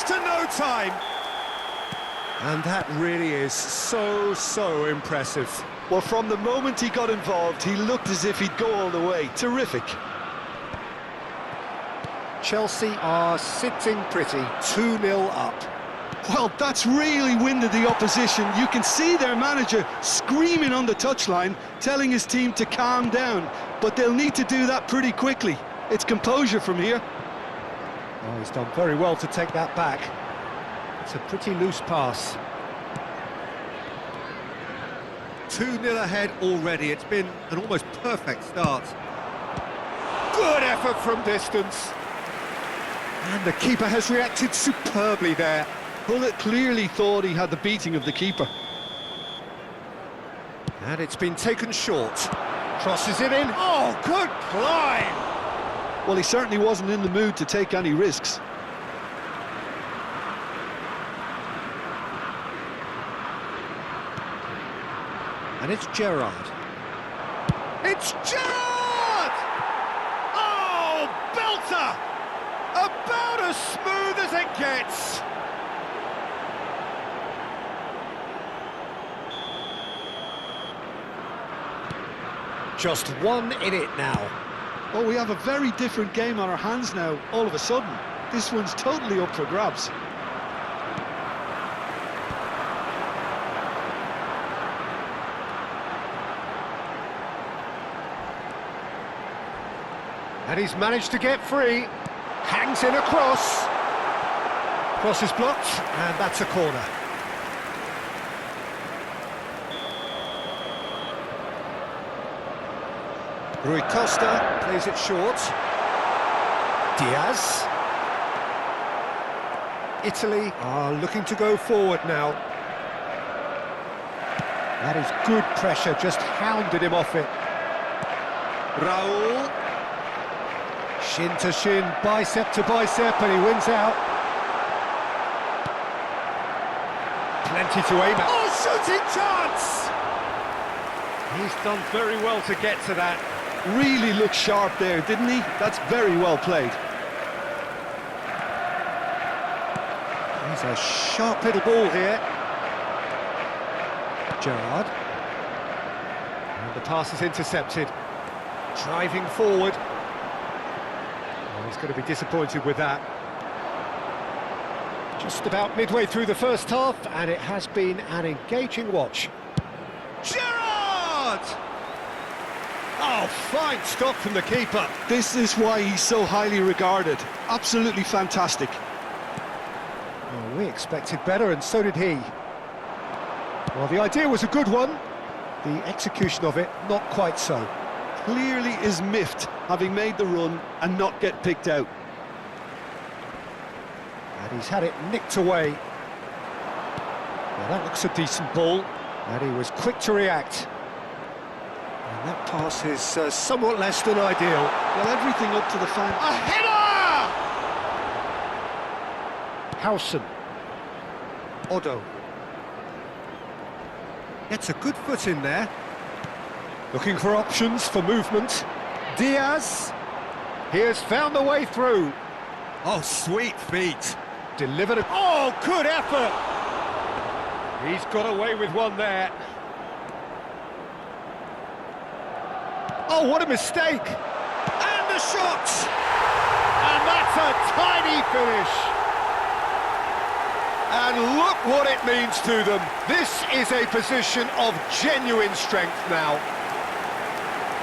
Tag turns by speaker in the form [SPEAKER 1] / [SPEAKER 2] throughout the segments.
[SPEAKER 1] next to no time.
[SPEAKER 2] And that really is so impressive.
[SPEAKER 3] Well, from the moment he got involved, he looked as if he'd go all the way. Terrific.
[SPEAKER 2] Chelsea are sitting pretty, 2-0 up.
[SPEAKER 3] Well, that's really winded the opposition. You can see their manager screaming on the touchline, telling his team to calm down. But they'll need to do that pretty quickly. It's composure from here.
[SPEAKER 2] Oh, he's done very well to take that back. It's a pretty loose pass.
[SPEAKER 1] 2-0 ahead already. It's been an almost perfect start. Good effort from distance.
[SPEAKER 2] And the keeper has reacted superbly there.
[SPEAKER 3] Pullet clearly thought he had the beating of the keeper.
[SPEAKER 2] And it's been taken short. Crosses it in.
[SPEAKER 1] Oh, good climb!
[SPEAKER 3] Well, he certainly wasn't in the mood to take any risks.
[SPEAKER 2] And it's Gerrard.
[SPEAKER 1] It's Gerrard! Oh, belter! About as smooth as it gets.
[SPEAKER 2] Just one in it now.
[SPEAKER 3] Oh, we have a very different game on our hands now, all of a sudden. This one's totally up for grabs.
[SPEAKER 2] And he's managed to get free. Hangs in a cross. Cross is blocked, and that's a corner. Rui Costa plays it short. Diaz. Italy are looking to go forward now. That is good pressure, just hounded him off it. Raul. Shin to shin, bicep to bicep, and he wins out. Plenty to aim at.
[SPEAKER 1] Oh, shooting chance!
[SPEAKER 2] He's done very well to get to that.
[SPEAKER 3] Really looked sharp there, didn't he? That's very well played.
[SPEAKER 2] He's a sharp little ball here. Gerrard. And the pass is intercepted. Driving forward. Oh, he's going to be disappointed with that. Just about midway through the first half, and it has been an engaging watch.
[SPEAKER 1] Gerrard!
[SPEAKER 2] Oh, fine stop from the keeper.
[SPEAKER 3] This is why he's so highly regarded. Absolutely fantastic.
[SPEAKER 2] Well, we expected better, and so did he. Well, the idea was a good one. The execution of it, not quite so.
[SPEAKER 3] Clearly is miffed, having made the run and not get picked out.
[SPEAKER 2] And he's had it nicked away. Well, that looks a decent ball, and he was quick to react. And that pass is somewhat less than ideal.
[SPEAKER 3] Well, everything up to the final.
[SPEAKER 1] A header!
[SPEAKER 2] Howson. Odo. Gets a good foot in there. Looking for options for movement. Diaz. He has found the way through.
[SPEAKER 1] Oh, sweet feet.
[SPEAKER 2] Delivered a...
[SPEAKER 1] Oh, good effort!
[SPEAKER 2] He's got away with one there. Oh, what a mistake!
[SPEAKER 1] And the shot! And that's a tiny finish.
[SPEAKER 2] And look what it means to them. This is a position of genuine strength now.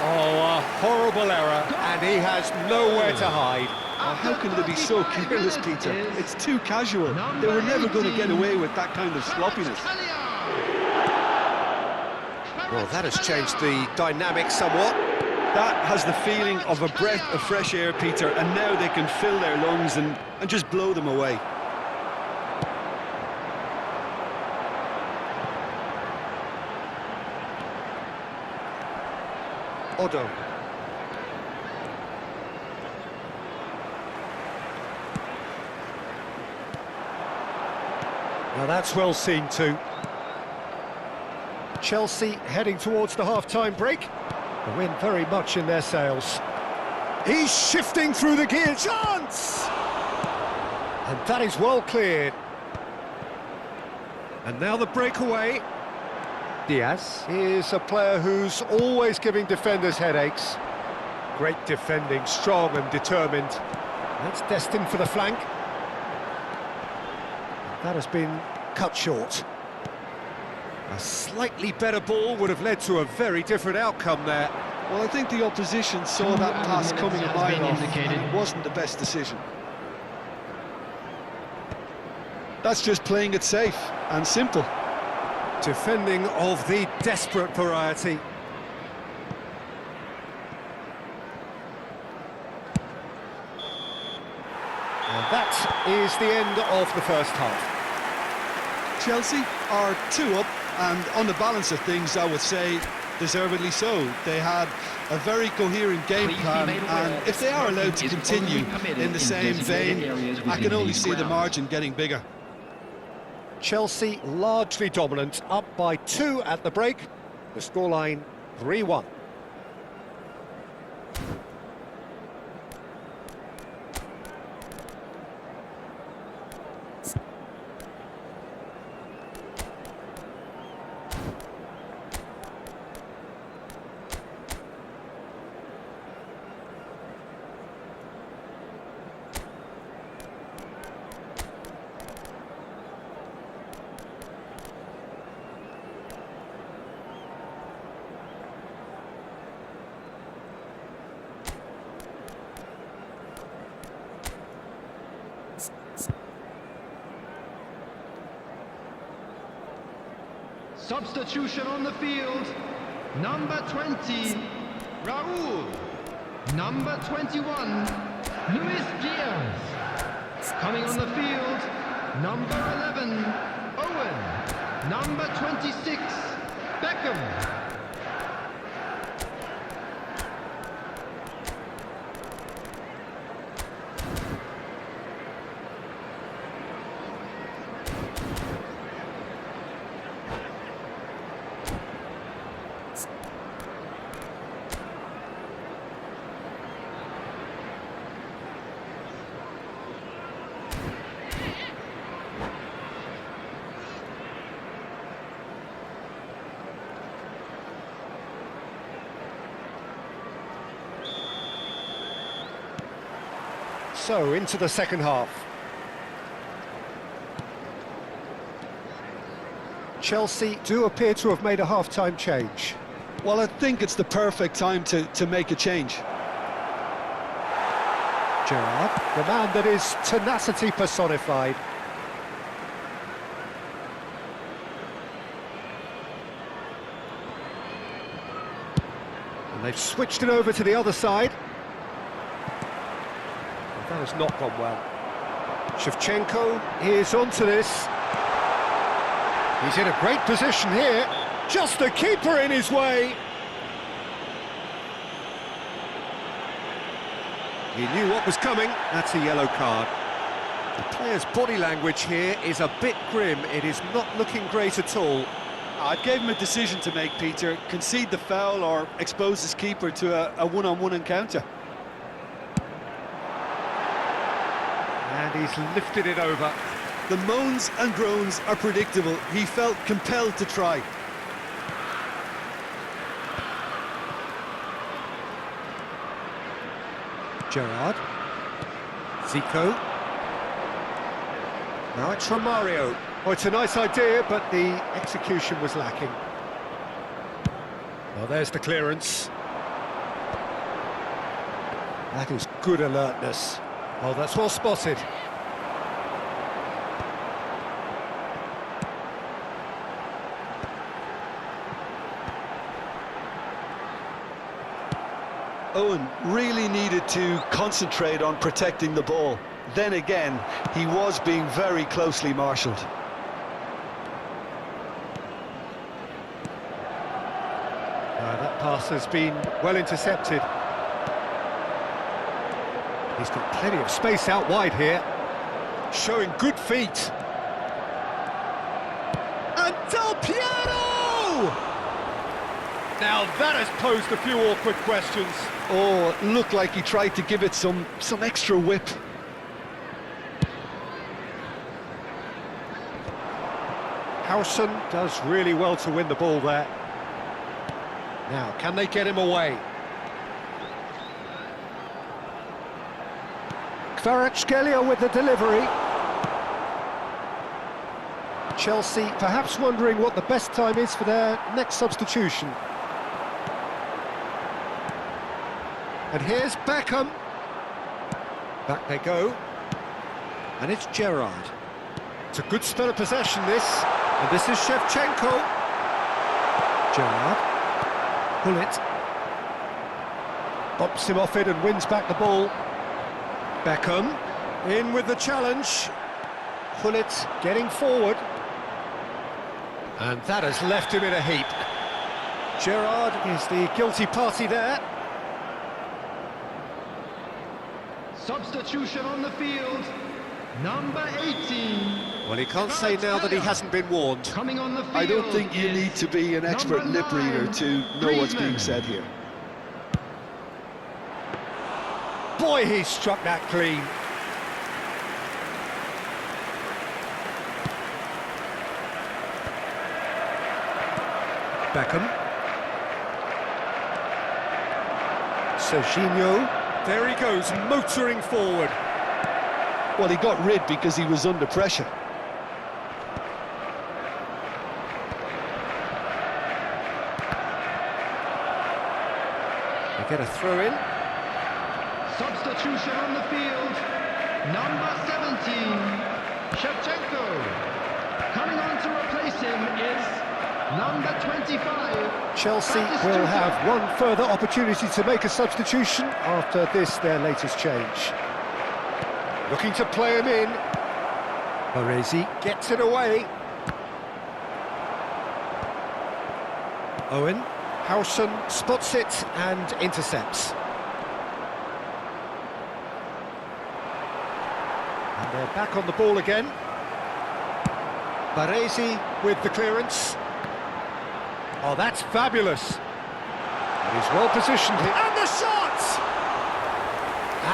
[SPEAKER 2] Oh, a horrible error, and he has nowhere to hide.
[SPEAKER 3] Oh, how can they be so careless, Peter? It's too casual. They were never going to get away with that kind of sloppiness.
[SPEAKER 2] Well, that has changed the dynamic somewhat.
[SPEAKER 3] That has the feeling of a breath of fresh air, Peter, and now they can fill their lungs and just blow them away.
[SPEAKER 2] Odo. Now that's well seen too. Chelsea heading towards the half-time break. The wind very much in their sails. He's shifting through the gears.
[SPEAKER 1] Chance! And that is well cleared. And now the breakaway. Diaz is a player who's always giving defenders headaches. Great defending, strong and determined. That's destined for the flank. That has been cut short. A slightly better ball would have led to a very different outcome there.
[SPEAKER 3] Well, I think the opposition saw that pass coming a mile off, and it wasn't the best decision. That's just playing it safe and simple.
[SPEAKER 1] Defending of the desperate variety. And that is the end of the first half.
[SPEAKER 3] Chelsea are 2 up, and on the balance of things, I would say deservedly so. They had a very coherent game plan, and if they are allowed to continue in the same vein, I can only see the margin getting bigger.
[SPEAKER 1] Chelsea largely dominant, up by 2 at the break. The scoreline 3-1.
[SPEAKER 4] Substitution on the field, number 20, Raúl. Number 21, Luis Diaz. Coming on the field, number 11, Owen. Number 26, Beckham.
[SPEAKER 1] So, into the second half. Chelsea do appear to have made a half-time change.
[SPEAKER 3] Well, I think it's the perfect time to make a change.
[SPEAKER 1] Gerrard, the man that is tenacity personified. And they've switched it over to the other side. That has not gone well. Shevchenko is onto this. He's in a great position here. Just the keeper in his way. He knew what was coming. That's a yellow card. The player's body language here is a bit grim. It is not looking great at all.
[SPEAKER 3] I gave him a decision to make, Peter. Concede the foul or expose his keeper to a one-on-one encounter.
[SPEAKER 1] And he's lifted it over.
[SPEAKER 3] The moans and groans are predictable. He felt compelled to try.
[SPEAKER 1] Gerrard. Zico. Now it's Romario. Oh, it's a nice idea, but the execution was lacking. Well, there's the clearance. That is good alertness. Oh, that's well spotted.
[SPEAKER 3] Owen really needed to concentrate on protecting the ball. Then again, he was being very closely marshalled.
[SPEAKER 1] That pass has been well intercepted. He's got plenty of space out wide here. Showing good feet. And Del Piero! Now that has posed a few awkward questions.
[SPEAKER 3] Oh, looked like he tried to give it some extra whip.
[SPEAKER 1] Howson does really well to win the ball there. Now, can they get him away? Kvaratskhelia with the delivery. Chelsea perhaps wondering what the best time is for their next substitution. And here's Beckham. Back they go. And it's Gerrard. It's a good spell of possession, this. And this is Shevchenko. Gerrard. Pull it. Bumps him off it and wins back the ball. Beckham. In with the challenge. Pullet getting forward. And that has left him in a heap. Gerrard is the guilty party there.
[SPEAKER 4] Substitution on the field, number 18.
[SPEAKER 1] Well, he can't say now that he hasn't been warned.
[SPEAKER 4] Coming on the field,
[SPEAKER 3] I don't think you need to be an expert lip reader to know what's being said here.
[SPEAKER 1] Boy, he struck that clean. Beckham. Serginho. There he goes, motoring forward.
[SPEAKER 3] Well, he got rid because he was under pressure.
[SPEAKER 1] They get a throw in.
[SPEAKER 4] Substitution on the field, number 17, Shevchenko. Coming on to replace him is number 25.
[SPEAKER 1] Chelsea will have one further opportunity to make a substitution after this, their latest change. Looking to play him in. Baresi gets it away. Owen. Howson spots it and intercepts. And they're back on the ball again. Baresi with the clearance. Oh, that's fabulous. He's well positioned here. And the shot!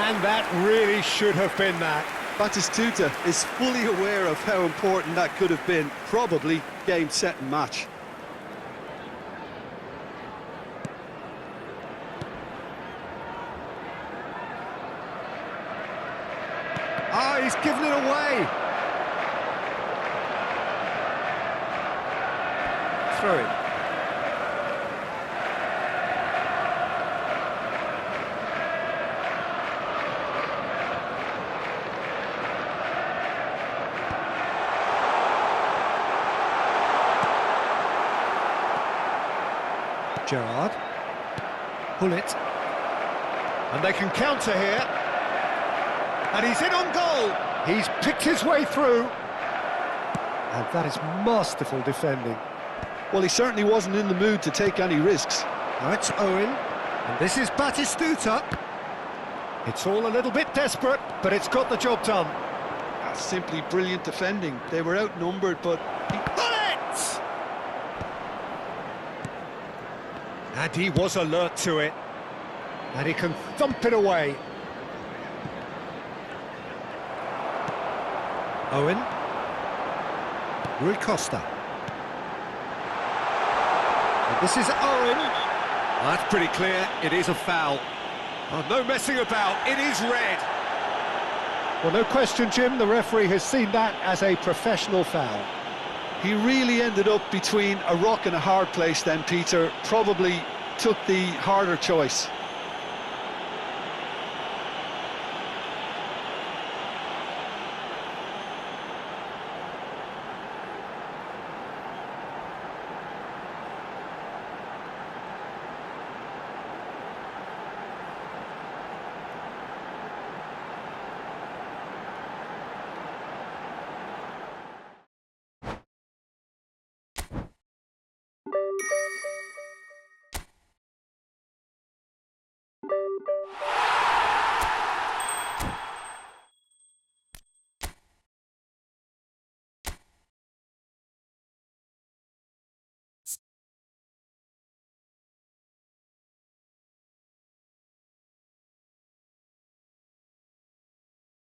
[SPEAKER 1] And that really should have been that.
[SPEAKER 3] Batistuta is fully aware of how important that could have been. Probably game, set and match.
[SPEAKER 1] Ah, he's given it away. Throw it. Gerrard. Pull it. And they can counter here. And he's in on goal. He's picked his way through. And that is masterful defending.
[SPEAKER 3] Well, he certainly wasn't in the mood to take any risks.
[SPEAKER 1] Now it's Owen. And this is Batistuta. It's all a little bit desperate, but it's got the job done.
[SPEAKER 3] That's simply brilliant defending. They were outnumbered, but...
[SPEAKER 1] Bullet! And he was alert to it. And he can thump it away. Owen. Rui Costa. And this is Owen. Well, that's pretty clear. It is a foul. Oh, no messing about. It is red. Well, no question, Jim. The referee has seen that as a professional foul.
[SPEAKER 3] He really ended up between a rock and a hard place then, Peter. Probably took the harder choice.